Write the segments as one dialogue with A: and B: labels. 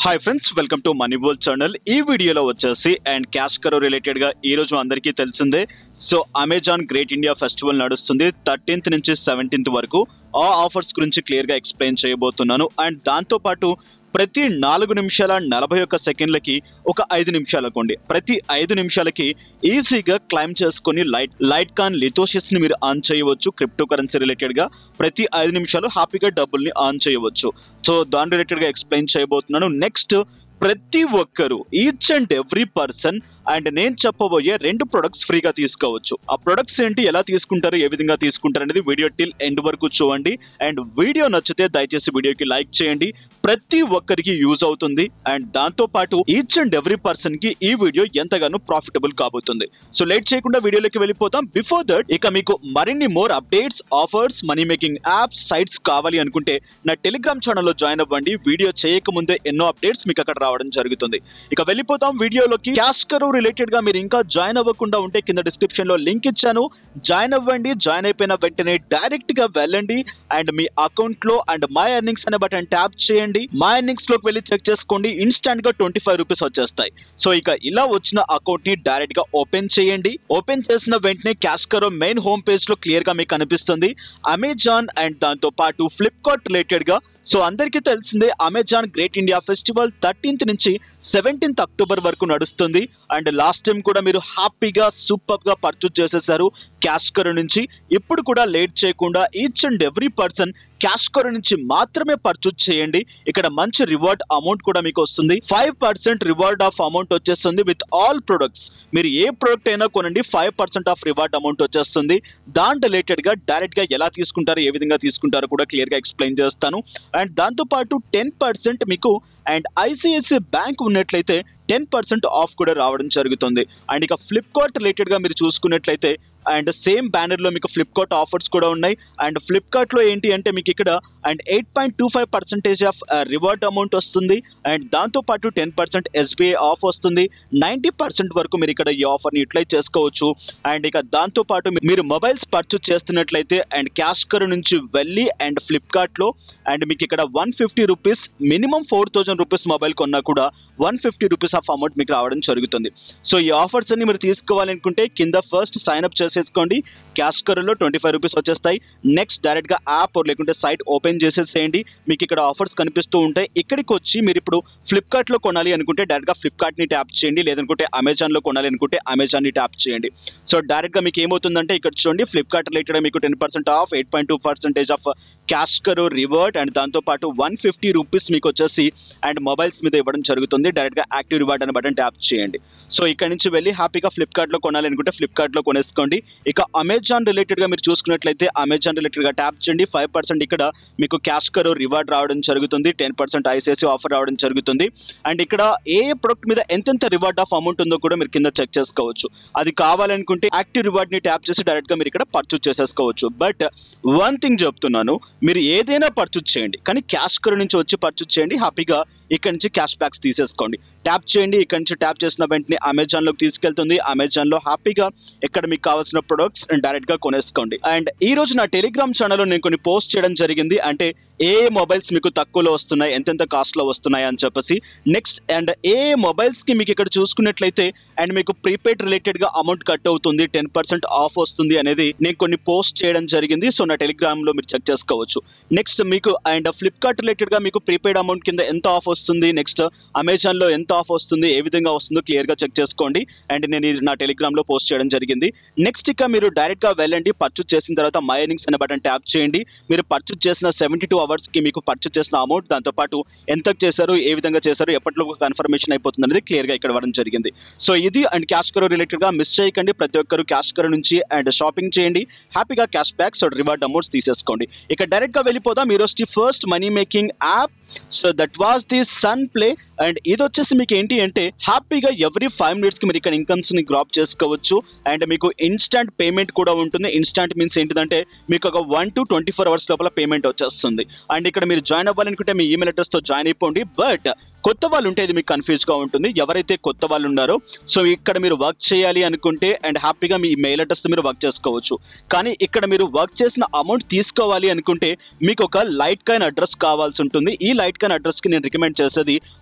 A: Hi friends, welcome to money world channel. ఈ వీడియోలో వచ్చేసి అండ్ క్యాష్ కరో రిలేటెడ్ గా ఈ రోజు అందరికీ తెలిసిందే. So Amazon great India festival నడుస్తుంది 13th నుంచి 17th వరకు. ఆ ఆఫర్స్ గురించి క్లియర్ గా ఎక్స్ప్లెయిన్ చేయబోతున్నాను. అండ్ దాంతో పాటు ప్రతి 4 నిమిషాల 41 సెకండ్లకి ఒక 5 నిమిషాలు అనుకోండి, ప్రతి 5 నిమిషాలకి ఈజీగా క్లైమ్ చేసుకుని లైట్ కాన్ లిథోసిస్ ని మీరు ఆన్ చేయవచ్చు. క్రిప్టో కరెన్సీ రిలేటెడ్ గా ప్రతి 5 నిమిషాలు హ్యాపీగా డబ్బుల్ని ఆన్ చేయవచ్చు. సో దాని రిలేటెడ్ గా ఎక్స్ప్లెయిన్ చేయబోతున్నాను. నెక్స్ట్, ప్రతి ఒక్కరు each and every person and నేను చెప్పబోయే 2 ప్రొడక్ట్స్ ఫ్రీగా తీసుకోవచ్చు. ఆ ప్రొడక్ట్స్ ఏంటి, ఎలా తీసుకుంటారు, ఏ విధంగా తీసుకుంటారు అనేది వీడియో టిల్ ఎండ్ వరకు చూడండి. అండ్ వీడియో నచ్చితే దయచేసి వీడియోకి లైక్ చేయండి, ప్రతి ఒక్కరికి యూజ్ అవుతుంది. అండ్ దాంతో పాటు ఈచ్ అండ్ ఎవ్రీ పర్సన్ కి ఈ వీడియో ఎంతగానో ప్రాఫిటబుల్ కాబోతుంది. సో లేట్ చేయకుండా వీడియోలోకి వెళ్ళిపోతాం. బిఫోర్ దట్, ఇక మీకు మరిన్ని more updates, offers, money making apps, sites కావాలి అనుకుంటే నా టెలిగ్రామ్ ఛానల్లో జాయిన్ అవ్వండి. వీడియో చేయకముందే ఎన్నో అప్డేట్స్ మీకు అక్కడ రావడం జరుగుతుంది. ఇక వెళ్ళిపోతాం వీడియోలోకి. క్యాష్ కరో రిలేటెడ్ గా మీరు ఇంకా జాయిన్ అవ్వకుండా ఉంటే కింద డిస్క్రిప్షన్ లో లింక్ ఇచ్చాను, జాయిన్ అవ్వండి. జాయిన్ అయిపోయిన వెంటనే డైరెక్ట్ గా వెళ్ళండి అండ్ మీ అకౌంట్ లో అండ్ మై ఎర్నింగ్స్ అనే బటన్ ట్యాప్ చేయండి. మై ఎర్నింగ్స్ లోకి వెళ్ళి చెక్ చేసుకోండి, ఇన్స్టాంట్ గా 25 రూపీస్ వచ్చేస్తాయి. సో ఇక ఇలా వచ్చిన అకౌంట్ ని డైరెక్ట్ గా ఓపెన్ చేయండి. ఓపెన్ చేసిన వెంటనే క్యాష్ కరో మెయిన్ హోమ్ పేజ్ లో క్లియర్ గా మీకు కనిపిస్తుంది అమెజాన్ అండ్ దాంతో పాటు ఫ్లిప్కార్ట్ రిలేటెడ్ గా. సో అందరికీ తెలిసిందే, Amazon great India festival 13th నుంచి 17th అక్టోబర్ వరకు నడుస్తుంది. అండ్ లాస్ట్ టైం కూడా మీరు హ్యాపీగా సూపర్ గా పర్చేజ్ చేసేసారు క్యాష్ కరో నుంచి. ఇప్పుడు కూడా లేట్ చేయకుండా each and every person cash కరో నుంచి మాత్రమే పర్చేజ్ చేయండి. ఇక్కడ మంచి రివార్డ్ అమౌంట్ కూడా మీకు వస్తుంది. 5% రివార్డ్ ఆఫ్ అమౌంట్ వచ్చేస్తుంది విత్ ఆల్ ప్రొడక్ట్స్. మీరు ఏ ప్రొడక్ట్ అయినా కొనండి, 5% ఆఫ్ రివార్డ్ అమౌంట్ వచ్చేస్తుంది. దాని రిలేటెడ్ గా డైరెక్ట్ గా ఎలా తీసుకుంటారు, ఏ విధంగా తీసుకుంటారో కూడా క్లియర్ గా ఎక్స్ప్లెయిన్ చేస్తాను. అండ్ దాంతో పాటు 10% మీకు అండ్ ఐసిఐసిఐ బ్యాంక్ ఉన్నట్లయితే 10% ఆఫ్ కూడా రావడం జరుగుతుంది. అండ్ ఇక ఫ్లిప్కార్ట్ రిలేటెడ్ గా మీరు చూసుకున్నట్లయితే అండ్ సేమ్ బ్యానర్ లో మీకు ఫ్లిప్కార్ట్ ఆఫర్స్ కూడా ఉన్నాయి. అండ్ ఫ్లిప్కార్ట్ లో ఏంటి అంటే మీకు ఇక్కడ అండ్ 8.25% ఆఫ్ రివార్డ్ అమౌంట్ వస్తుంది. అండ్ దాంతో పాటు 10% ఎస్బీఐ ఆఫ్ వస్తుంది. 90% వరకు మీరు ఇక్కడ ఈ ఆఫర్ ని యూటిలైజ్ చేసుకోవచ్చు. అండ్ ఇక దాంతో పాటు మీరు మొబైల్స్ పర్చేస్ చేస్తున్నట్లయితే అండ్ క్యాష్ కరో నుంచి వెళ్ళి అండ్ ఫ్లిప్కార్ట్ లో అండ్ మీకు ఇక్కడ 150 రూపీస్, మినిమం 4000 రూపీస్ మొబైల్ కొన్నా కూడా 150 రూపీస్ ఆఫ్ అమౌంట్ మీకు రావడం జరుగుతుంది. సో ఈ ఆఫర్స్ అన్ని మీరు తీసుకోవాలనుకుంటే కింద ఫస్ట్ సైన్ అప్ చేసేసుకోండి. క్యాష్ కరోలో 25 రూపీస్ వచ్చేస్తాయి. నెక్స్ట్ డైరెక్ట్ గా యాప్ లేకుంటే సైట్ ఓపెన్ చేసేసేయండి. మీకు ఇక్కడ ఆఫర్స్ కనిపిస్తూ ఉంటాయి. ఇక్కడికి వచ్చి మీరు ఇప్పుడు ఫ్లిప్కార్ట్ లో కొనాలి అనుకుంటే డైరెక్ట్ గా ఫ్లిప్కార్ట్ ని ట్యాప్ చేయండి, లేదనుకుంటే అమెజాన్ లో కొనాలి అనుకుంటే అమెజాన్ ని ట్యాప్ చేయండి. సో డైరెక్ట్ గా మీకు ఏమవుతుందంటే ఇక్కడ చూడండి, ఫ్లిప్కార్ట్ రిలేటెడ్ మీకు 10% ఆఫ్, 8.2% ఆఫ్ క్యాష్ కరో రివార్డ్ అండ్ దాంతో పాటు 150 రూపీస్ మీకు వచ్చేసి అండ్ మొబైల్స్ మీద ఇవ్వడం జరుగుతుంది. డైరెక్ట్ గా యాక్టివ్ రివార్డ్ అనే బటన్ ట్యాప్ చేయండి. సో ఇక్కడ నుంచి వెళ్ళి హ్యాపీగా ఫ్లిప్కార్ట్ లో కొనాలనుకుంటే ఫ్లిప్కార్ట్ లో కొనేసుకోండి. ఇక అమెజాన్ రిలేటెడ్ గా మీరు చూసుకున్నట్లయితే అమెజాన్ రిలేటెడ్ గా ట్యాప్ చేయండి. 5% ఇక్కడ మీకు క్యాష్ కరో రివార్డ్ రావడం జరుగుతుంది, 10% ఐసిఐసిఐ ఆఫర్ రావడం జరుగుతుంది. అండ్ ఇక్కడ ఏ ప్రొడక్ట్ మీద ఎంతెంత రివార్డ్ ఆఫ్ అమౌంట్ ఉందో కూడా మీరు కింద చెక్ చేసుకోవచ్చు. అది కావాలనుకుంటే యాక్టివ్ రివార్డ్ ని ట్యాప్ చేసి డైరెక్ట్ గా మీరు ఇక్కడ పర్చేజ్ చేసేసుకోవచ్చు. బట్ వన్ థింగ్ చెప్తున్నాను, మీరు ఏదైనా పర్చేజ్ చేయండి కానీ క్యాష్ కరో నుంచి వచ్చి పర్చేజ్ చేయండి. హ్యాపీగా ఇక్కడ నుంచి క్యాష్ బ్యాక్స్ తీసేసుకోండి. ట్యాప్ చేయండి, ఇక్కడ నుంచి ట్యాప్ చేసిన వెంటనే అమెజాన్ లోకి తీసుకెళ్తుంది. అమెజాన్ లో హ్యాపీగా ఇక్కడ మీకు కావాల్సిన ప్రొడక్ట్స్ డైరెక్ట్ గా కొనేసుకోండి. అండ్ ఈ రోజు నా టెలిగ్రామ్ ఛానల్లో నేను కొన్ని పోస్ట్ చేయడం జరిగింది, అంటే ఏ మొబైల్స్ మీకు తక్కువలో వస్తున్నాయి, ఎంతెంత కాస్ట్ లో వస్తున్నాయి అని చెప్పేసి. నెక్స్ట్ అండ్ ఏ మొబైల్స్ కి మీకు ఇక్కడ చూసుకున్నట్లయితే అండ్ మీకు ప్రీపెయిడ్ రిలేటెడ్ గా అమౌంట్ కట్ అవుతుంది, 10% ఆఫ్ వస్తుంది అనేది నేను కొన్ని పోస్ట్ చేయడం జరిగింది. సో నా టెలిగ్రామ్ లో మీరు చెక్ చేసుకోవచ్చు. నెక్స్ట్ మీకు అండ్ ఫ్లిప్కార్ట్ రిలేటెడ్ గా మీకు ప్రీపెయిడ్ అమౌంట్ కింద ఎంత ఆఫ్ వస్తుంది, నెక్స్ట్ అమెజాన్ లో ఎంత ఆఫ్ వస్తుంది, ఏ విధంగా వస్తుందో క్లియర్ గా చెక్ చేసుకోండి. అండ్ నేను ఇది నా టెలిగ్రామ్ లో పోస్ట్ చేయడం జరిగింది. నెక్స్ట్ ఇక మీరు డైరెక్ట్ గా వెళ్ళండి, పర్చేజ్ చేసిన తర్వాత మై ఎర్నింగ్స్ అనే బటన్ ట్యాప్ చేయండి. మీరు పర్చేజ్ చేసిన 72 అవర్స్ కి మీకు పర్చేజ్ చేసిన అమౌంట్, దాంతో పాటు ఎంత చేశారు, ఏ విధంగా చేశారు, ఎప్పట్లో కన్ఫర్మేషన్ అయిపోతుంది అనేది క్లియర్ గా ఇక్కడ ఇవ్వడం జరిగింది. సో ఇది అండ్ క్యాష్ కరో రిలేటెడ్ గా మిస్ చేయకండి. ప్రతి ఒక్కరు క్యాష్ కరో నుంచి అండ్ షాపింగ్ చేయండి, హ్యాపీగా క్యాష్ బ్యాక్స్ రివార్డ్ అమౌంట్స్ తీసేసుకోండి. ఇక డైరెక్ట్ గా వెళ్ళిపోదాం ఈ రోజు first money making app. So that was the sun play. And ఇది వచ్చేసి మీకు ఏంటి అంటే హ్యాపీగా ఎవ్రీ 5 minutes కి మీరు ఇక్కడ ఇన్కమ్స్ ని గ్రాప్ చేసుకోవచ్చు. అండ్ మీకు ఇన్స్టాంట్ పేమెంట్ కూడా ఉంటుంది. ఇన్స్టాంట్ మీన్స్ ఏంటిదంటే మీకు ఒక 1 to 24 hours లోపల పేమెంట్ వచ్చేస్తుంది. అండ్ ఇక్కడ మీరు జాయిన్ అవ్వాలనుకుంటే మీ ఈమెయిల్ అడ్రస్ తో జాయిన్ అయిపోండి. బట్ కొత్త వాళ్ళు ఉంటే ఇది మీకు కన్ఫ్యూజ్ గా ఉంటుంది. ఎవరైతే కొత్త వాళ్ళు ఉన్నారో సో ఇక్కడ మీరు వర్క్ చేయాలి అనుకుంటే అండ్ హ్యాపీగా మీ మెయిల్ అడ్రస్ తో మీరు వర్క్ చేసుకోవచ్చు. కానీ ఇక్కడ మీరు వర్క్ చేసిన అమౌంట్ తీసుకోవాలి అనుకుంటే మీకు ఒక లైట్ కాయిన్ అడ్రస్ కావాల్సి ఉంటుంది. ఈ లైట్ కాయిన్ అడ్రస్ కి నేను రికమెండ్ చేసేది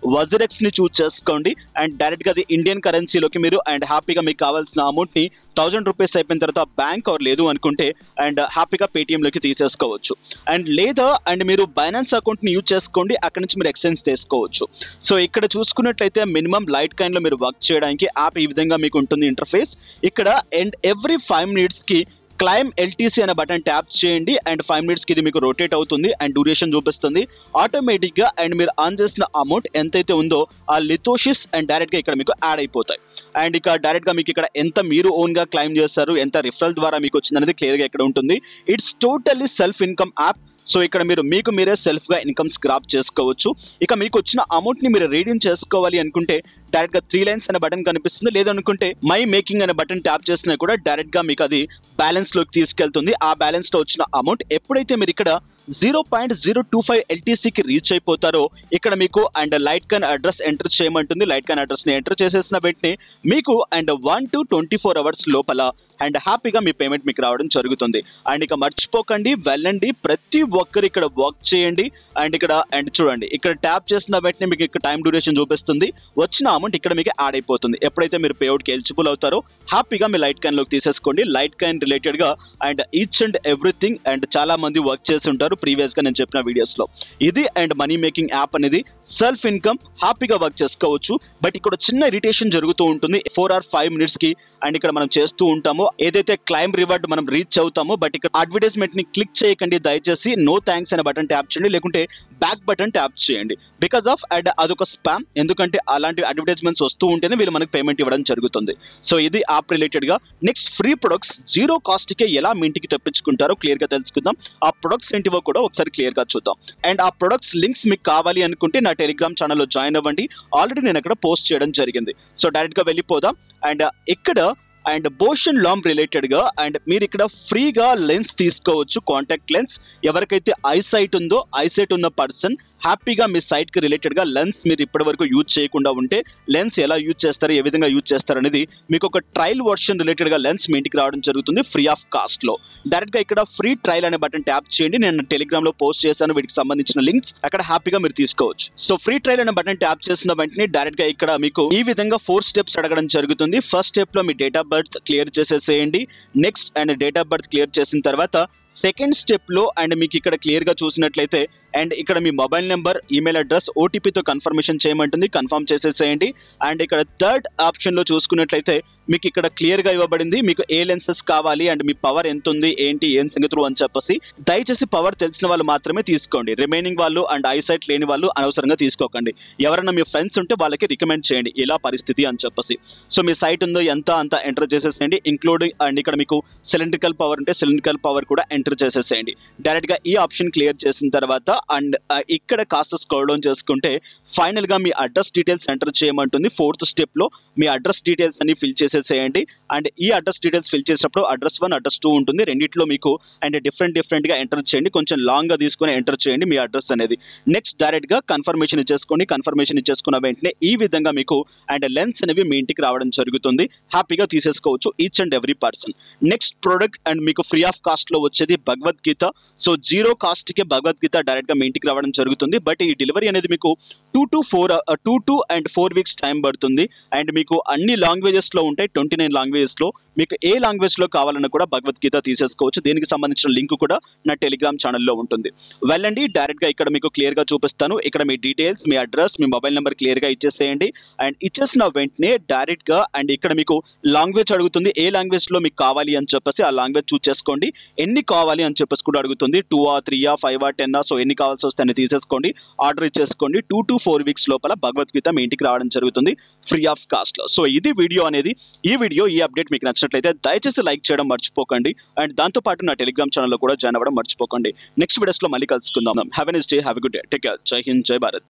A: అజిరెక్స్ ని చూస్ చేసుకోండి అండ్ డైరెక్ట్ గా అది ఇండియన్ కరెన్సీలోకి మీరు అండ్ హ్యాపీగా మీకు కావాల్సిన అమౌంట్ ని 1000 రూపీస్ అయిపోయిన తర్వాత బ్యాంక్ ఆర్ లేదు అనుకుంటే అండ్ హ్యాపీగా పేటిఎం లోకి తీసేసుకోవచ్చు. అండ్ లేదా అండ్ మీరు బైనాన్స్ అకౌంట్ ని యూజ్ చేసుకోండి, అక్కడ నుంచి మీరు ఎక్స్చేంజ్ చేసుకోవచ్చు. సో ఇక్కడ చూసుకున్నట్లయితే మినిమం లైట్ కాయిన్ లో మీరు వర్క్ చేయడానికి యాప్ ఈ విధంగా మీకు ఉంటుంది ఇంటర్ఫేస్. ఇక్కడ అండ్ ఎవ్రీ 5 minutes కి క్లైమ్ ఎల్టీసీ అనే బటన్ ట్యాప్ చేయండి అండ్ 5 minutes కి ఇది మీకు రొటేట్ అవుతుంది అండ్ డ్యూరేషన్ చూపిస్తుంది ఆటోమేటిక్ గా. అండ్ మీరు ఆన్ చేసిన అమౌంట్ ఎంతైతే ఉందో ఆ లిథోషిస్ అండ్ డైరెక్ట్ గా ఇక్కడ మీకు యాడ్ అయిపోతాయి. అండ్ ఇక డైరెక్ట్ గా మీకు ఇక్కడ ఎంత మీరు ఓన్ గా క్లైమ్ చేస్తారు, ఎంత రిఫరల్ ద్వారా మీకు వచ్చింది అనేది క్లియర్ గా ఇక్కడ ఉంటుంది. It's totally self income app. So ఇక్కడ మీరు మీకు మీరే సెల్ఫ్ గా ఇన్కమ్ స్క్రాప్ చేసుకోవచ్చు. ఇక మీకు వచ్చిన అమౌంట్ ని మీరు రీడీమ్ చేసుకోవాలి అనుకుంటే డైరెక్ట్ గా 3 lines అనే బటన్ కనిపిస్తుంది, లేదనుకుంటే మై మేకింగ్ అనే బటన్ ట్యాప్ చేసినా కూడా డైరెక్ట్ గా మీకు అది బ్యాలెన్స్ లోకి తీసుకెళ్తుంది. ఆ బ్యాలెన్స్ లో వచ్చిన అమౌంట్ ఎప్పుడైతే మీరు ఇక్కడ 0.025 LTCకి రీచ్ అయిపోతారో ఇక్కడ మీకు and light coin address enter చేయమంటుంది. లైట్ కాయిన్ అడ్రస్ ని ఎంటర్ చేసేసిన వెంటనే మీకు అండ్ 1 to 24 hours లోపల అండ్ హ్యాపీగా మీ పేమెంట్ మీకు రావడం జరుగుతుంది. అండ్ ఇక మర్చిపోకండి, వెళ్ళండి, ప్రతి ఒక్కరు ఇక్కడ వర్క్ చేయండి. అండ్ ఇక్కడ అండ్ చూడండి, ఇక్కడ ట్యాప్ చేసిన వెంటనే మీకు ఇక్కడ టైం డ్యూరేషన్ చూపిస్తుంది, వచ్చిన అమౌంట్ ఇక్కడ మీకు యాడ్ అయిపోతుంది. ఎప్పుడైతే మీరు పేఅవుట్ కి ఎలిజిబుల్ అవుతారో హ్యాపీగా మీ లైట్ కాయిన్ లోకి తీసేసుకోండి. లైట్ కాయిన్ రిలేటెడ్ గా and each and everything and చాలా మంది వర్క్ చేసి ఉంటారు ప్రీవియస్ గా నేను చెప్పిన వీడియోస్ లో. ఇది అండ్ మనీ మేకింగ్ యాప్ అనేది సెల్ఫ్ ఇన్కమ్, హ్యాపీగా వర్క్ చేసుకోవచ్చు. బట్ ఇక్కడ చిన్న ఇరిటేషన్ జరుగుతూ ఉంటుంది 4 or 5 minutes కి. అండ్ ఇక్కడ మనం చేస్తూ ఉంటామో ఏదైతే క్లైమ్ రివార్డ్ మనం రీచ్ అవుతామో, బట్ ఇక్కడ అడ్వర్టైజ్మెంట్ ని క్లిక్ చేయకండి దయచేసి. నో థ్యాంక్స్ అనే బటన్ ట్యాప్ చేయండి, లేకుంటే బ్యాక్ బటన్ ట్యాప్ చేయండి. బికాస్ ఆఫ్ అండ్ అదొక స్పామ్, ఎందుకంటే అలాంటి అడ్వర్టైజ్మెంట్స్ వస్తూ ఉంటేనే వీళ్ళు మనకి పేమెంట్ ఇవ్వడం జరుగుతుంది. సో ఇది యాప్ రిలేటెడ్ గా. నెక్స్ట్ ఫ్రీ ప్రొడక్ట్స్ 0 cost కే ఎలా మీ ఇంటికి తెప్పించుకుంటారో క్లియర్ గా తెలుసుకుందాం. ఆ ప్రొడక్ట్స్ ఏంటివో కూడా ఒకసారి క్లియర్ గా చూద్దాం. అండ్ ఆ ప్రొడక్ట్స్ లింక్స్ మీకు కావాలి అనుకుంటే నా టెలిగ్రామ్ ఛానల్లో జాయిన్ అవ్వండి. ఆల్రెడీ నేను అక్కడ పోస్ట్ చేయడం జరిగింది. సో డైరెక్ట్ గా వెళ్ళిపోదాం. అండ్ ఇక్కడ అండ్ బోషన్ లాంబ్ రిలేటెడ్ గా అండ్ మీరు ఇక్కడ ఫ్రీగా లెన్స్ తీసుకోవచ్చు, కాంటాక్ట్ లెన్స్. ఎవరికైతే ఐసైట్ ఉందో ఐసైట్ ఉన్న పర్సన్ హ్యాపీగా మీ సైట్ కి రిలేటెడ్ గా లెన్స్ మీరు ఇప్పటి వరకు యూజ్ చేయకుండా ఉంటే లెన్స్ ఎలా యూజ్ చేస్తారు, ఏ విధంగా యూజ్ చేస్తారు అనేది మీకు ఒక ట్రయల్ వర్షన్ రిలేటెడ్ గా లెన్స్ మీ ఇంటికి రావడం జరుగుతుంది ఫ్రీ ఆఫ్ కాస్ట్ లో. డైరెక్ట్ గా ఇక్కడ ఫ్రీ ట్రయల్ అనే బటన్ ట్యాప్ చేయండి. నేను టెలిగ్రామ్ లో పోస్ట్ చేశాను వీటికి సంబంధించిన లింక్స్, అక్కడ హ్యాపీగా మీరు తీసుకోవచ్చు. సో ఫ్రీ ట్రయల్ అనే బటన్ ట్యాప్ చేసిన వెంటనే డైరెక్ట్ గా ఇక్కడ మీకు ఈ విధంగా 4 steps అడగడం జరుగుతుంది. ఫస్ట్ స్టెప్ లో మీ డేట్ ఆఫ్ బర్త్ క్లియర్ చేసేసేయండి. Next and date of birth clear చేసిన తర్వాత సెకండ్ స్టెప్ లో అండ్ మీకు ఇక్కడ క్లియర్ గా చూసినట్లయితే అండ్ ఇక్కడ మీ మొబైల్ నెంబర్, ఈమెయిల్ అడ్రస్, ఓటీపీతో కన్ఫర్మేషన్ చేయమంటుంది, కన్ఫర్మ్ చేసేసేయండి. అండ్ ఇక్కడ థర్డ్ ఆప్షన్ లో చూసుకున్నట్లయితే మీకు ఇక్కడ క్లియర్ గా ఇవ్వబడింది మీకు ఏ లెన్సెస్ కావాలి అండ్ మీ పవర్ ఎంత ఉంది ఏంటి ఏం సంగతులు అని చెప్పేసి. దయచేసి పవర్ తెలిసిన వాళ్ళు మాత్రమే తీసుకోండి, రిమైనింగ్ వాళ్ళు అండ్ ఐసైట్ లేని వాళ్ళు అనవసరంగా తీసుకోకండి. ఎవరైనా మీ ఫ్రెండ్స్ ఉంటే వాళ్ళకి రికమెండ్ చేయండి ఇలా పరిస్థితి అని చెప్పేసి. సో మీ సైట్ ఉందో ఎంత అంత ఎంటర్ చేసేసేయండి, ఇంక్లూడింగ్ అండ్ ఇక్కడ మీకు సిలిండ్రికల్ పవర్ ఉంటే సిలిండ్రికల్ పవర్ కూడా ఎంటర్ చేసేసేయండి. డైరెక్ట్ గా ఈ ఆప్షన్ క్లియర్ చేసిన తర్వాత అండ్ ఇక్కడ కాస్త స్క్రోల్ డౌన్ చేసుకుంటే ఫైనల్ గా మీ అడ్రస్ డీటెయిల్స్ ఎంటర్ చేయమంటుంది. 4th స్టెప్ లో మీ అడ్రస్ డీటెయిల్స్ అన్ని ఫిల్ చేసేసేయండి. అండ్ ఈ అడ్రస్ డీటెయిల్స్ ఫిల్ చేసినప్పుడు అడ్రస్ 1, అడ్రస్ 2 ఉంటుంది. రెండిట్లో మీకు అండ్ డిఫరెంట్ గా ఎంటర్ చేయండి, కొంచెం లాంగ్ గా తీసుకొని ఎంటర్ చేయండి మీ అడ్రస్ అనేది. నెక్స్ట్ డైరెక్ట్ గా కన్ఫర్మేషన్ ఇచ్చేసుకోండి. కన్ఫర్మేషన్ ఇచ్చేసుకున్న వెంటనే ఈ విధంగా మీకు అండ్ లెన్స్ అనేవి మీ ఇంటికి రావడం జరుగుతుంది. హ్యాపీగా తీసేసుకోవచ్చు each and every person. Next product and మీకు ఫ్రీ ఆఫ్ కాస్ట్ లో వచ్చేది భగవద్గీత. సో 0 cost కే భగవద్గీత డైరెక్ట్ గా మీ ఇంటికి రావడం జరుగుతుంది. బట్ ఈ డెలివరీ అనేది మీకు 2 to 4 weeks టైం పడుతుంది. అండ్ మీకు అన్ని లాంగ్వేజెస్ లో ఉంటాయి, 29 లాంగ్వేజెస్ లో. మీకు ఏ లాంగ్వేజ్ లో కావాలన్నా కూడా భగవద్గీత తీసేసుకోవచ్చు. దీనికి సంబంధించిన లింక్ కూడా నా టెలిగ్రామ్ ఛానల్లో ఉంటుంది. వెళ్ళండి, డైరెక్ట్ గా ఇక్కడ మీకు క్లియర్ గా చూపిస్తాను. ఇక్కడ మీ డీటెయిల్స్, మీ అడ్రస్, మీ మొబైల్ నెంబర్ క్లియర్ గా ఇచ్చేసేయండి. అండ్ ఇచ్చేసిన వెంటనే డైరెక్ట్ గా అండ్ ఇక్కడ మీకు లాంగ్వేజ్ అడుగుతుంది, ఏ లాంగ్వేజ్ లో మీకు కావాలి అని చెప్పేసి ఆ లాంగ్వేజ్ చూస్ చేసుకోండి. ఎన్ని కావాలి అని చెప్పేసి కూడా అడుగుతుంది, 2, 3, 5, 10. సో ఎన్ని కావాల్సి వస్తే అన్ని తీసేసుకోండి, ఆర్డర్ ఇచ్చేసుకోండి. 2 to 4 weeks లోపల భగవద్గీత మీ ఇంటికి రావడం జరుగుతుంది ఫ్రీ ఆఫ్ కాస్ట్ లో. సో ఇది వీడియో అనేది. ఈ అప్డేట్ మీకు నచ్చినట్లయితే దయచేసి లైక్ చేయడం మర్చిపోకండి. అండ్ దాంతో పాటు నా టెలిగ్రామ్ ఛానల్లో కూడా జాయిన్ అవ్వడం మర్చిపోకండి. నెక్స్ట్ వీడియోస్ లో మళ్ళీ కలుసుకుందాం. Have a nice day, have a good day, take care. జై హింద్, జై భారత్.